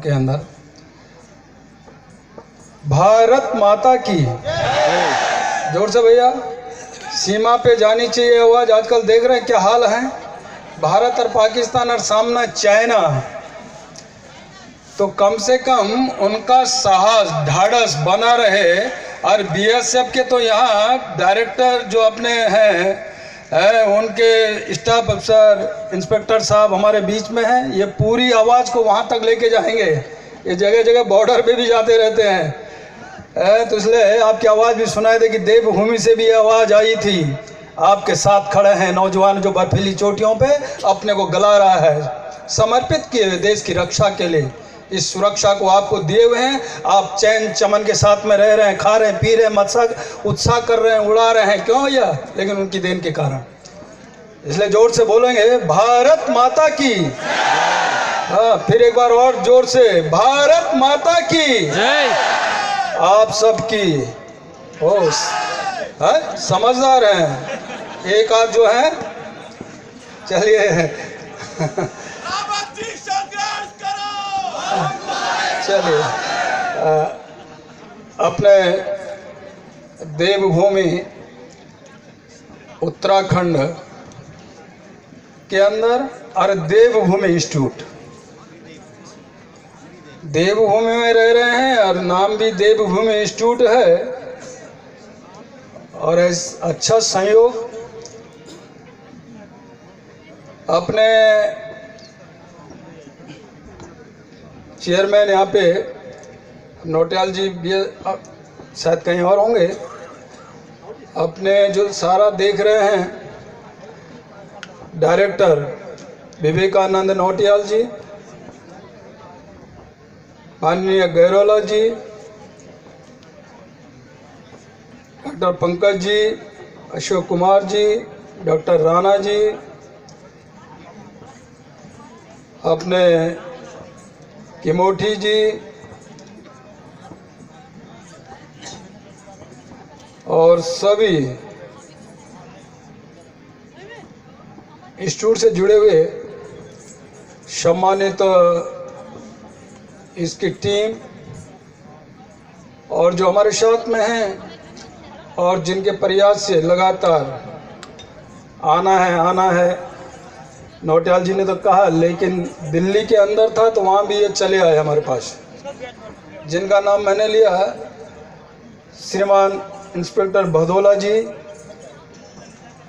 के अंदर भारत माता की जोर से भैया। सीमा पे जानी चाहिए आवाज़। आजकल देख रहे हैं क्या हाल है, भारत और पाकिस्तान और सामना चाइना। तो कम से कम उनका साहस ढाढ़स बना रहे। और बीएसएफ के तो यहाँ डायरेक्टर जो अपने हैं उनके स्टाफ अफसर इंस्पेक्टर साहब हमारे बीच में हैं। ये पूरी आवाज़ को वहाँ तक लेके जाएंगे। ये जगह जगह बॉर्डर पे भी जाते रहते हैं। तो इसलिए आपकी आवाज़ भी सुनाई देगी। देवभूमि से भी आवाज़ आई थी। आपके साथ खड़े हैं नौजवान जो बर्फीली चोटियों पे अपने को गला रहा है, समर्पित किए हुए देश की रक्षा के लिए। इस सुरक्षा को आपको दिए हुए हैं। आप चैन चमन के साथ में रह रहे हैं, खा रहे हैं, पी रहे हैं, मत्सक उत्साह कर रहे हैं, उड़ा रहे हैं। क्यों यह? लेकिन उनकी देन के कारण। इसलिए जोर से बोलेंगे भारत माता की। हाँ, फिर एक बार और जोर से भारत माता की जय। आप सबकी हो समझदार हैं। एक आप जो है चलिए चलिए अपने देवभूमि उत्तराखंड के अंदर और देवभूमि इंस्टीट्यूट, देवभूमि में रह रहे हैं और नाम भी देवभूमि इंस्टीट्यूट है। और अच्छा संयोग अपने चेयरमैन यहाँ पे नोटियाल जी भी शायद कहीं और होंगे। अपने जो सारा देख रहे हैं डायरेक्टर विवेकानंद नोटियाल जी, माननीय गैरोला जी, डॉक्टर पंकज जी, अशोक कुमार जी, डॉक्टर राणा जी, अपने किमोठी जी और सभी इंस्टीट्यूट से जुड़े हुए सम्मानित इसकी टीम और जो हमारे साथ में हैं और जिनके प्रयास से लगातार आना है। नोटियाल जी ने तो कहा, लेकिन दिल्ली के अंदर था तो वहाँ भी ये चले आए हमारे पास। जिनका नाम मैंने लिया है श्रीमान इंस्पेक्टर भदौला जी।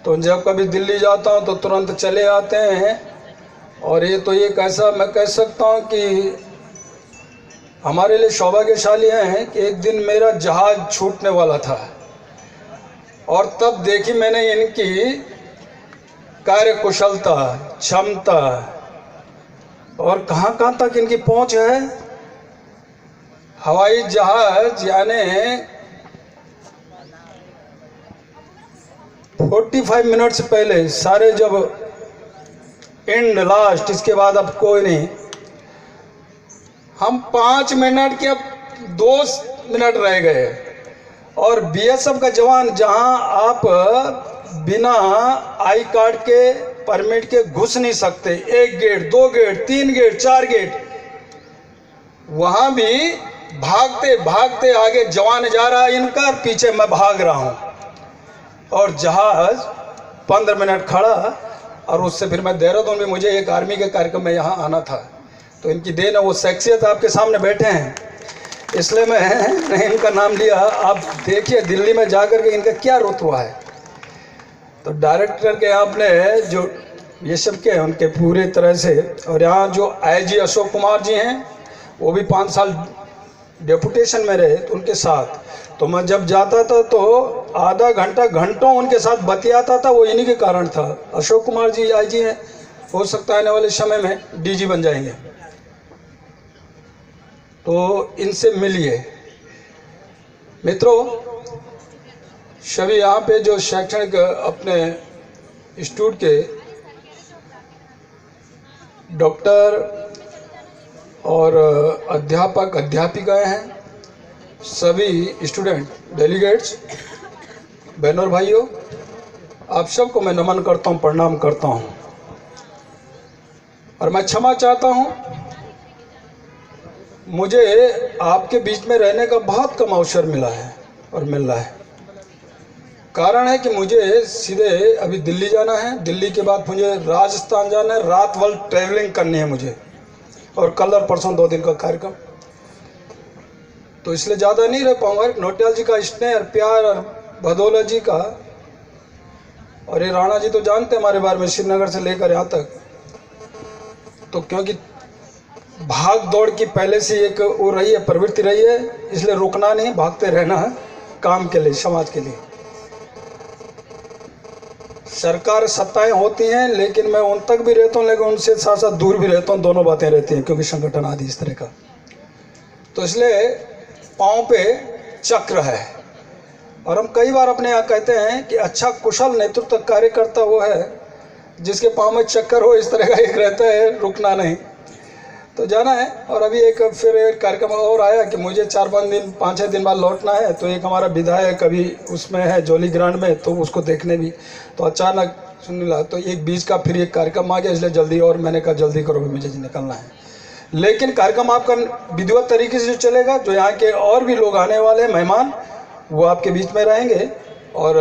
तो जब कभी दिल्ली जाता हूँ तो तुरंत चले आते हैं। और ये तो एक ऐसा मैं कह सकता हूँ कि हमारे लिए सौभाग्यशाली हैं कि एक दिन मेरा जहाज़ छूटने वाला था और तब देखी मैंने इनकी कार्यकुशलता, क्षमता और कहाँ तक इनकी पहुँच है। हवाई जहाज यानी 45 मिनट से पहले सारे जब एंड लास्ट, इसके बाद अब कोई नहीं, हम 5 मिनट के अब 2 मिनट रह गए। और बीएसएफ का जवान जहां आप बिना आई कार्ड के परमिट के घुस नहीं सकते, 1 गेट 2 गेट 3 गेट 4 गेट, वहां भी भागते भागते आगे जवान जा रहा है इनका, पीछे मैं भाग रहा हूं। और जहाज 15 मिनट खड़ा और उससे फिर मैं देहरादून में, मुझे एक आर्मी के कार्यक्रम में यहाँ आना था। तो इनकी देन है, वो शख्सियत आपके सामने बैठे हैं, इसलिए मैं इनका नाम लिया। आप देखिए दिल्ली में जाकर के इनका क्या रुतबा है। तो डायरेक्टर के आपने जो ये सब के हैं उनके पूरे तरह से। और यहाँ जो आईजी अशोक कुमार जी हैं वो भी 5 साल डेपुटेशन में रहे, तो उनके साथ तो मैं जब जाता था तो आधा घंटा घंटों उनके साथ बतियाता था। वो इन्हीं के कारण था। अशोक कुमार जी आईजी हैं, हो सकता है आने वाले समय में डीजी बन जाएंगे। तो इनसे मिलिए मित्रों। सभी यहाँ पे जो शैक्षणिक अपने इंस्टीट्यूट के डॉक्टर और अध्यापक अध्यापिकाएं हैं, सभी स्टूडेंट डेलीगेट्स, बहनों और भाइयों, आप सबको मैं नमन करता हूँ, प्रणाम करता हूँ। और मैं क्षमा चाहता हूँ मुझे आपके बीच में रहने का बहुत कम अवसर मिला है और मिल रहा है। कारण है कि मुझे सीधे अभी दिल्ली जाना है, दिल्ली के बाद मुझे राजस्थान जाना है, रात भर ट्रैवलिंग करनी है मुझे, और कल और परसों 2 दिन का कार्यक्रम, तो इसलिए ज़्यादा नहीं रह पाऊँगा। नौटियाल जी का स्नेह और प्यार और भदौला जी का, और ये राणा जी तो जानते हैं हमारे बारे में, श्रीनगर से लेकर यहाँ तक, तो क्योंकि भाग दौड़ की पहले से एक वो रही है, प्रवृत्ति रही है, इसलिए रुकना नहीं, भागते रहना है काम के लिए, समाज के लिए। सरकार सत्ताएं होती हैं, लेकिन मैं उन तक भी रहता हूँ, लेकिन उनसे साथ साथ दूर भी रहता हूँ, दोनों बातें रहती हैं, क्योंकि संगठन आदि इस तरह का, तो इसलिए पाँव पे चक्र है। और हम कई बार अपने यहाँ कहते हैं कि अच्छा कुशल नेतृत्व कार्यकर्ता वो है जिसके पाँव में चक्कर हो, इस तरह का एक रहता है, रुकना नहीं, तो जाना है। और अभी फिर एक कार्यक्रम और आया कि मुझे 5-6 दिन बाद लौटना है, तो एक हमारा विधायक अभी उसमें है जोली ग्रांड में, तो उसको देखने भी, तो अचानक सुन मिला, तो एक बीच का फिर एक कार्यक्रम आ गया, इसलिए जल्दी, और मैंने कहा जल्दी करो, मुझे निकलना है। लेकिन कार्यक्रम आपका विधिवत तरीके से जो चलेगा, जो यहाँ के और भी लोग आने वाले मेहमान, वो आपके बीच में रहेंगे और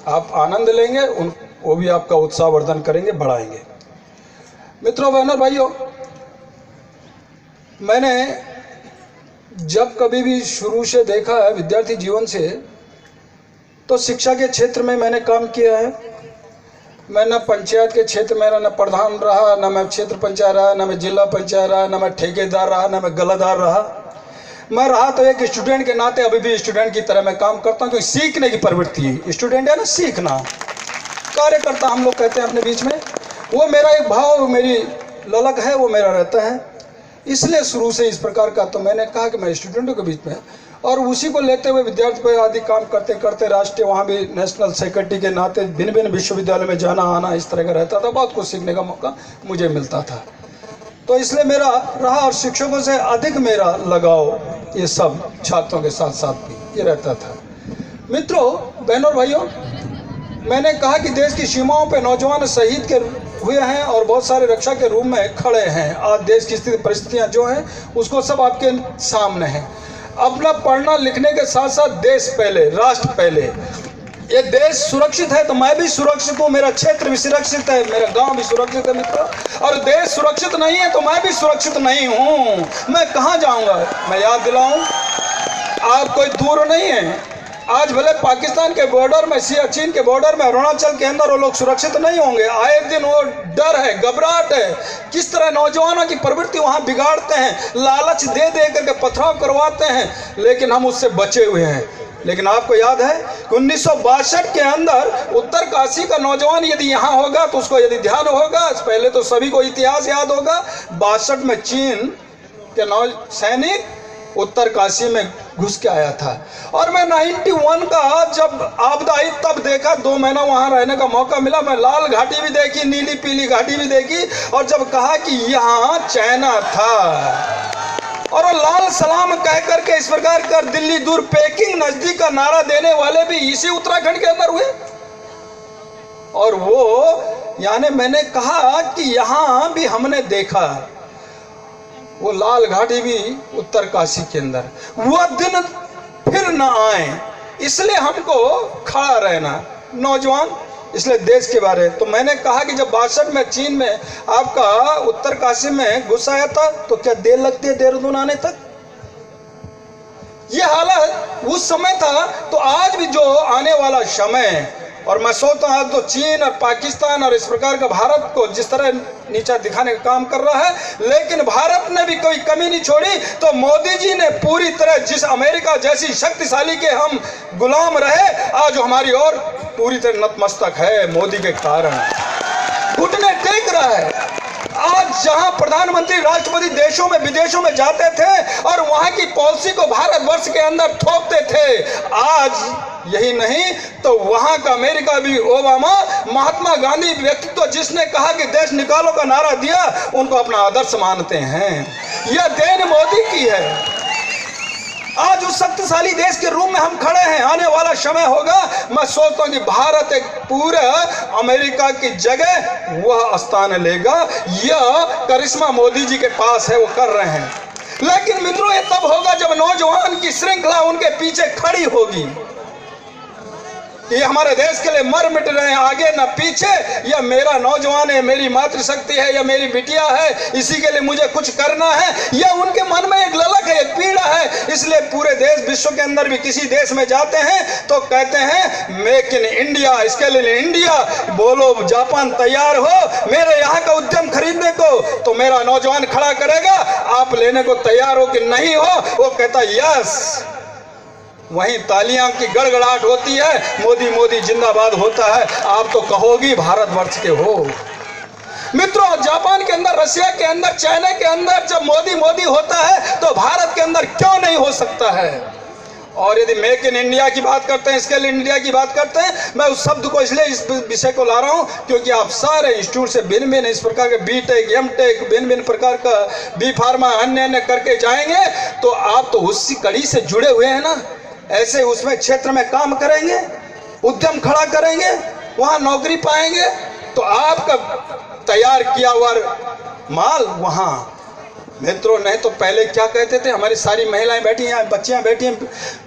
आप आनंद लेंगे, वो भी आपका उत्साहवर्धन करेंगे, बढ़ाएंगे। मित्रों, बहनों, भाइयों, मैंने जब कभी भी शुरू से देखा है विद्यार्थी जीवन से, तो शिक्षा के क्षेत्र में मैंने काम किया है। मैं न पंचायत के क्षेत्र में न प्रधान रहा, न मैं क्षेत्र पंचायत रहा, न मैं जिला पंचायत रहा, न मैं ठेकेदार रहा, न मैं गलादार रहा। मैं रहा तो एक स्टूडेंट के नाते अभी भी स्टूडेंट की तरह मैं काम करता हूँ, क्योंकि सीखने की प्रवृत्ति है। स्टूडेंट है ना, सीखना, कार्यकर्ता हम लोग कहते हैं अपने बीच में, वो मेरा एक भाव, मेरी ललक है, वो मेरा रहता है। इसलिए शुरू से इस प्रकार का, तो मैंने कहा कि मैं स्टूडेंटों के बीच में, और उसी को लेते हुए विद्यार्थी पर आदि काम करते करते राष्ट्रीय, वहाँ भी नेशनल सेक्रेटरी के नाते भिन्न भिन्न विश्वविद्यालय में जाना आना, इस तरह का रहता था। बहुत कुछ सीखने का मौका मुझे मिलता था, तो इसलिए मेरा रहा, और शिक्षकों से अधिक मेरा लगाव ये सब छात्रों के साथ साथ भी ये रहता था। मित्रों, बहनों, भाइयों, मैंने कहा कि देश की सीमाओं पे नौजवान शहीद के हुए हैं और बहुत सारे रक्षा के रूप में खड़े हैं। आज देश की स्थिति परिस्थितियां जो हैं उसको सब आपके सामने हैं। अपना पढ़ना लिखने के साथ साथ देश पहले, राष्ट्र पहले। ये देश सुरक्षित है तो मैं भी सुरक्षित हूँ, मेरा क्षेत्र भी सुरक्षित है, मेरा गांव भी सुरक्षित है मित्रों। और देश सुरक्षित नहीं है तो मैं भी सुरक्षित नहीं हूँ। मैं कहाँ जाऊँगा? मैं याद दिलाऊँ, आप कोई दूर नहीं है। आज भले पाकिस्तान के बॉर्डर में, सियाचिन के बॉर्डर में, अरुणाचल के अंदर वो लोग सुरक्षित नहीं होंगे। आए दिन वो डर है, घबराहट है। किस तरह नौजवानों की प्रवृत्ति वहाँ बिगाड़ते हैं, लालच दे दे करके पथराव करवाते हैं, लेकिन हम उससे बचे हुए हैं। लेकिन आपको याद है कि 1962 के अंदर उत्तरकाशी का नौजवान यदि यहाँ होगा तो उसको यदि ध्यान होगा, पहले तो सभी को इतिहास याद होगा, 62 में चीन के सैनिक उत्तरकाशी में घुस के आया था। और मैं 91 का जब आपदा आई तब देखा, 2 महीना वहाँ रहने का मौका मिला। मैं लाल घाटी भी देखी, नीली पीली घाटी भी देखी, और जब कहा कि यहाँ चाइना था, और वो लाल सलाम कह करके इस प्रकार कर दिल्ली दूर पेकिंग नजदीक का नारा देने वाले भी इसी उत्तराखंड के अंदर हुए। और वो यानी मैंने कहा कि यहाँ भी हमने देखा, वो लाल घाटी भी उत्तरकाशी के अंदर। वो दिन फिर न आए, इसलिए हमको खड़ा रहना नौजवान, इसलिए देश के बारे। तो मैंने कहा कि जब 62 में चीन में आपका उत्तरकाशी में घुस आया था तो क्या देर लगती है देहरादून आने तक? ये हालत उस समय था। तो आज भी जो आने वाला समय, और मैं सोचता हूँ तो चीन और पाकिस्तान और इस प्रकार का भारत को जिस तरह नीचा दिखाने का काम कर रहा है, लेकिन भारत ने भी कोई कमी नहीं छोड़ी। तो मोदी जी ने पूरी तरह, जिस अमेरिका जैसी शक्तिशाली के हम गुलाम रहे, आज हमारी ओर पूरी तरह नतमस्तक है मोदी के कारण, घुटने टेक रहा है। आज जहां प्रधानमंत्री राष्ट्रपति देशों में विदेशों में जाते थे और वहां की पॉलिसी को भारतवर्ष के अंदर थोपते थे, आज यही नहीं तो वहां का अमेरिका भी ओबामा, महात्मा गांधी व्यक्तित्व जिसने कहा कि देश निकालो का नारा दिया, उनको अपना आदर्श मानते हैं। यह देन मोदी की है। आज उस शक्तिशाली देश के रूप में हम खड़े हैं। आने वाला समय होगा, मैं सोचता हूं कि भारत एक पूरे अमेरिका की जगह वह स्थान लेगा। यह करिश्मा मोदी जी के पास है, वो कर रहे हैं। लेकिन होगा जब नौजवान की श्रृंखला उनके पीछे खड़ी होगी। ये हमारे देश के लिए मर मिट रहे हैं, आगे ना पीछे। या मेरा नौजवान है, मेरी मातृशक्ति है, या मेरी बिटिया है, इसी के लिए मुझे कुछ करना है, या उनके मन में एक ललक है, एक पीड़ा है। इसलिए पूरे देश, विश्व के अंदर भी किसी देश में जाते हैं तो कहते हैं मेक इन इंडिया, इसके लिए इंडिया बोलो। जापान तैयार हो मेरे यहाँ का उद्यम खरीदने को, तो मेरा नौजवान खड़ा करेगा। आप लेने को तैयार हो कि नहीं हो, वो कहता यस। वहीं तालियां की गड़गड़ाहट होती है, मोदी मोदी जिंदाबाद होता है। आप तो कहोगी भारतवर्ष के हो। मित्रों, जापान के अंदर, रशिया के अंदर, चाइना के अंदर जब मोदी मोदी होता है तो भारत के अंदर क्यों नहीं हो सकता है? और यदि मेक इन इंडिया की बात करते हैं, स्केल इंडिया की बात करते हैं, मैं उस शब्द को इसलिए इस विषय को ला रहा हूं क्योंकि आप सारे इंस्टीट्यूट से भिन्न भिन्न इस प्रकार के बी टेक, एम टेक, भिन्न भिन्न प्रकार का बी फार्मा, अन्य अन्य करके जाएंगे तो आप तो उसी कड़ी से जुड़े हुए हैं ना। ऐसे उसमें क्षेत्र में काम करेंगे, उद्यम खड़ा करेंगे, वहां नौकरी पाएंगे, तो आपका तैयार किया हुआ माल वहां। मित्रों, नहीं तो पहले क्या कहते थे, हमारी सारी महिलाएं बैठी हैं, बच्चियां बैठी हैं,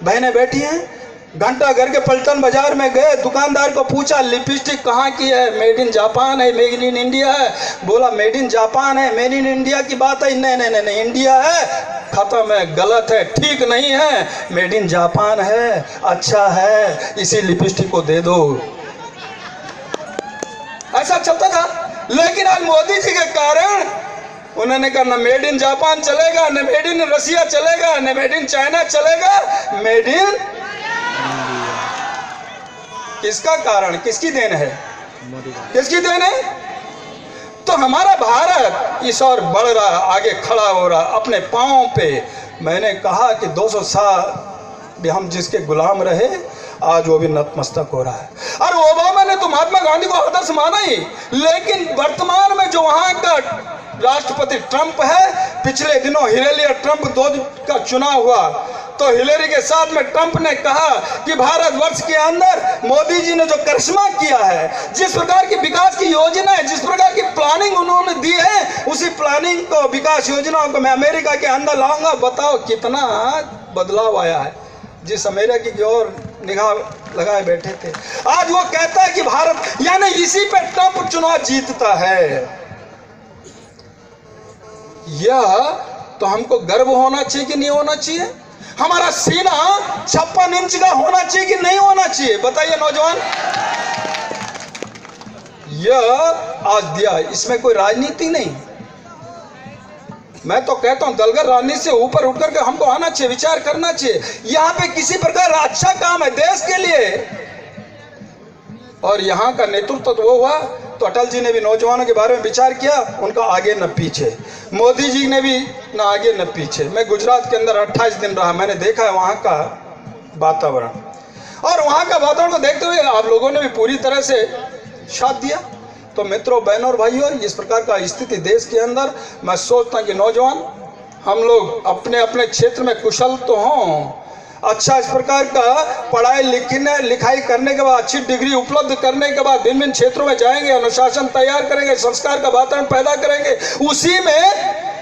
बहनें बैठी हैं, घंटा घर के पलटन बाजार में गए, दुकानदार को पूछा लिपस्टिक कहाँ की है, मेड इन जापान है, मेड इन इंडिया है। बोला मेड इन जापान है, मेड इन इंडिया की बात है, नहीं नहीं नहीं, इंडिया है, खत्म है, गलत है, ठीक नहीं है, मेड इन जापान है, अच्छा है, इसी लिपस्टिक को दे दो। ऐसा चलता था। लेकिन आज मोदी जी के कारण उन्होंने कहा न मेड इन जापान चलेगा, न मेड इन रसिया चलेगा, न मेड इन चाइना चलेगा, मेड इन। किसका कारण, किसकी देन है? किसकी देन है? तो हमारा भारत इस और बढ़ रहा, आगे खड़ा हो रहा अपने पांवों पे। मैंने कहा कि 200 साल भी हम जिसके गुलाम रहे, आज वो भी नतमस्तक हो रहा है। और ओबामा ने तो महात्मा गांधी को आदर्श माना ही, लेकिन वर्तमान में जो वहां का राष्ट्रपति ट्रंप है, पिछले दिनों हिलेरी ट्रंप 2 का चुनाव हुआ तो हिलेरी के साथ में ट्रंप ने कहा कि भारतवर्ष के अंदर मोदी जी ने जो करिश्मा किया है, जिस प्रकार की विकास की योजना है, जिस प्रकार की प्लानिंग उन्होंने दी है, उसी प्लानिंग को, विकास योजनाओं को मैं अमेरिका के अंदर लाऊंगा। बताओ कितना बदलाव आया है। जिस अमेरिका की ओर निगाह लगाए बैठे थे, आज वो कहता है कि भारत, यानी इसी पे ट्रंप चुनाव जीतता है। यह तो हमको गर्व होना चाहिए कि नहीं होना चाहिए? हमारा सीना 56 इंच का होना चाहिए कि नहीं होना चाहिए? बताइए नौजवान। यह आज दिया, इसमें कोई राजनीति नहीं। मैं तो कहता हूं दलगत राजनीति से ऊपर उठकर के हमको आना चाहिए, विचार करना चाहिए। यहां पे किसी प्रकार अच्छा काम है देश के लिए, और यहां का नेतृत्व तो वो हुआ तो अटल जी ने भी नौजवानों के बारे में विचार किया, उनका आगे न पीछे। मोदी जी ने भी न आगे न पीछे। मैं गुजरात के अंदर 28 दिन रहा, मैंने देखा है वहाँ का वातावरण, और वहाँ का वातावरण को देखते हुए आप लोगों ने भी पूरी तरह से साथ दिया। तो मित्रों, बहनों और भाइयों, इस प्रकार का स्थिति देश के अंदर, मैं सोचता हूँ कि नौजवान हम लोग अपने अपने क्षेत्र में कुशल तो हों, अच्छा इस प्रकार का पढ़ाई लिखाई करने के बाद, अच्छी डिग्री उपलब्ध करने के बाद भिन्न भिन्न क्षेत्रों में जाएंगे, अनुशासन तैयार करेंगे, संस्कार का वातावरण पैदा करेंगे। उसी में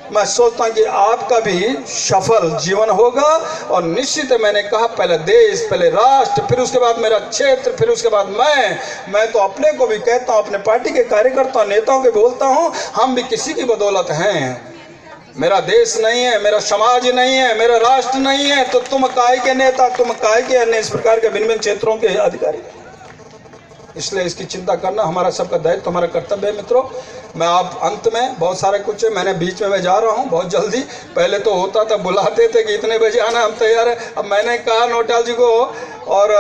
मैं सोचता हूँ कि आपका भी सफल जीवन होगा। और निश्चित है, मैंने कहा पहले देश, पहले राष्ट्र, फिर उसके बाद मेरा क्षेत्र, फिर उसके बाद मैं तो अपने को भी कहता हूँ, अपने पार्टी के कार्यकर्ता नेताओं के बोलता हूँ, हम भी किसी की बदौलत हैं। मेरा देश नहीं है, मेरा समाज नहीं है, मेरा राष्ट्र नहीं है, तो तुम काय के नेता, तुम काय के अन्य इस प्रकार के भिन्न भिन्न क्षेत्रों के अधिकारी। इसलिए इसकी चिंता करना हमारा सबका दायित्व, हमारा कर्तव्य है। मित्रों, मैं आप अंत में बहुत सारे कुछ है, मैंने बीच में मैं जा रहा हूँ बहुत जल्दी। पहले तो होता था, बुलाते थे कि इतने बजे आना, हम तैयार है। अब मैंने कहा नोटाल जी को, और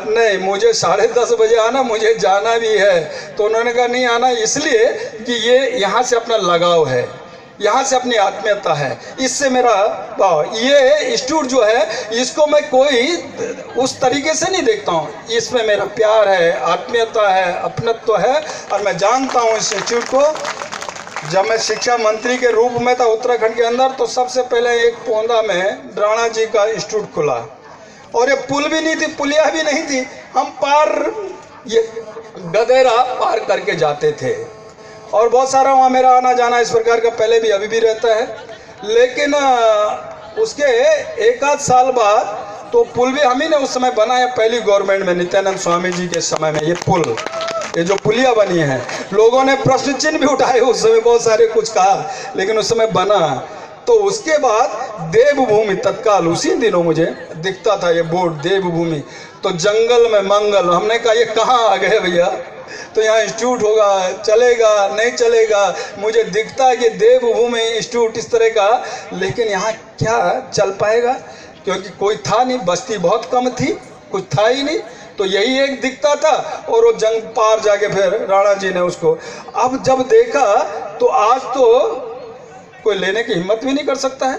नहीं, मुझे 10:30 बजे आना, मुझे जाना भी है। तो उन्होंने कहा नहीं आना, इसलिए कि ये यहाँ से अपना लगाव है, यहाँ से अपनी आत्मीयता है। इससे मेरा ये इंस्टीट्यूट जो है, इसको मैं कोई उस तरीके से नहीं देखता हूँ। इसमें मेरा प्यार है, आत्मीयता है, अपनत्व है। और मैं जानता हूँ इस इंस्टीट्यूट को। जब मैं शिक्षा मंत्री के रूप में था उत्तराखंड के अंदर, तो सबसे पहले एक पोंदा में ड्राणा जी का इंस्टीट्यूट खुला, और ये पुल भी नहीं थी, पुलिया भी नहीं थी, हम पार ये गदेरा पार करके जाते थे। और बहुत सारा वहाँ मेरा आना जाना इस प्रकार का पहले भी अभी भी रहता है। लेकिन उसके एक आध साल बाद तो पुल भी हम ही ने उस समय बनाया, पहली गवर्नमेंट में नित्यानंद स्वामी जी के समय में। ये पुल, ये जो पुलिया बनी है, लोगों ने प्रश्न चिन्ह भी उठाए उस समय, बहुत सारे कुछ कहा, लेकिन उस समय बना। तो उसके बाद देवभूमि, तत्काल उसी दिनों मुझे दिखता था ये बोर्ड देवभूमि, तो जंगल में मंगल। हमने कहा ये कहाँ आ गए भैया, तो यहाँ इंस्टीट्यूट होगा, चलेगा नहीं चलेगा। मुझे दिखता है कि देवभूमि इंस्टीट्यूट इस तरह का, लेकिन यहाँ क्या चल पाएगा, क्योंकि कोई था नहीं, बस्ती बहुत कम थी, कुछ था ही नहीं। तो यही एक दिखता था, और वो जंग पार जाके फिर राणा जी ने उसको, अब जब देखा तो आज तो कोई लेने की हिम्मत भी नहीं कर सकता है।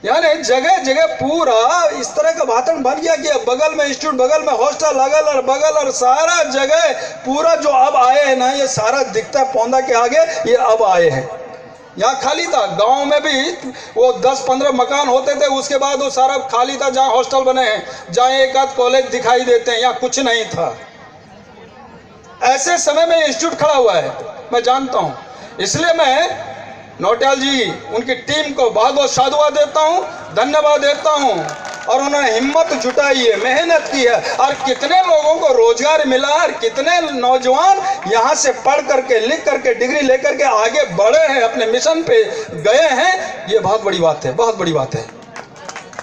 यानी जगह जगह पूरा इस तरह का वातावरण बन गया कि बगल में इंस्टीट्यूट, बगल में हॉस्टल, अगल और बगल, और सारा जगह पूरा जो अब आए हैं ना, ये सारा दिखता है पौधा के आगे, ये अब आए हैं। यहाँ खाली था, गांव में भी वो 10-15 मकान होते थे, उसके बाद वो सारा खाली था। जहाँ हॉस्टल बने हैं, जहाँ एक आध कॉलेज दिखाई देते हैं, यहाँ कुछ नहीं था। ऐसे समय में इंस्टीट्यूट खड़ा हुआ है, मैं जानता हूँ। इसलिए मैं नौटियाल जी, उनकी टीम को बहुत बहुत साधुवाद देता हूँ, धन्यवाद देता हूँ। और उन्होंने हिम्मत जुटाई है, मेहनत की है, और कितने लोगों को रोजगार मिला, और कितने नौजवान यहाँ से पढ़ करके, लिख करके, डिग्री लेकर के आगे बढ़े हैं, अपने मिशन पे गए हैं। ये बहुत बड़ी बात है, बहुत बड़ी बात है।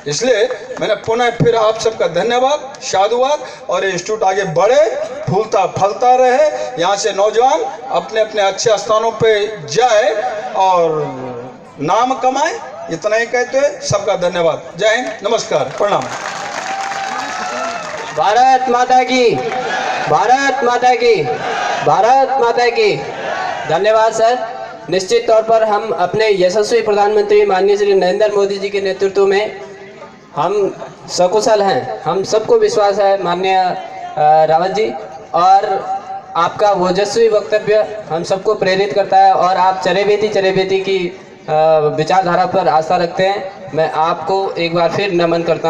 इसलिए मैंने पुनः फिर आप सबका धन्यवाद, साधुवाद, और इंस्टीट्यूट आगे बढ़े, फूलता फलता रहे, यहाँ से नौजवान अपने अपने अच्छे स्थानों पे जाए और नाम कमाए। इतना ही कहते हैं, सबका धन्यवाद। जय हिंद, नमस्कार, प्रणाम। भारत माता की, भारत माता की, भारत माता की। धन्यवाद सर। निश्चित तौर पर हम अपने यशस्वी प्रधानमंत्री माननीय श्री नरेंद्र मोदी जी के नेतृत्व में हम सकुशल हैं। हम सबको विश्वास है माननीय रावत जी, और आपका ओजस्वी वक्तव्य हम सबको प्रेरित करता है, और आप चरेबेती की विचारधारा पर आस्था रखते हैं। मैं आपको एक बार फिर नमन करता हूँ।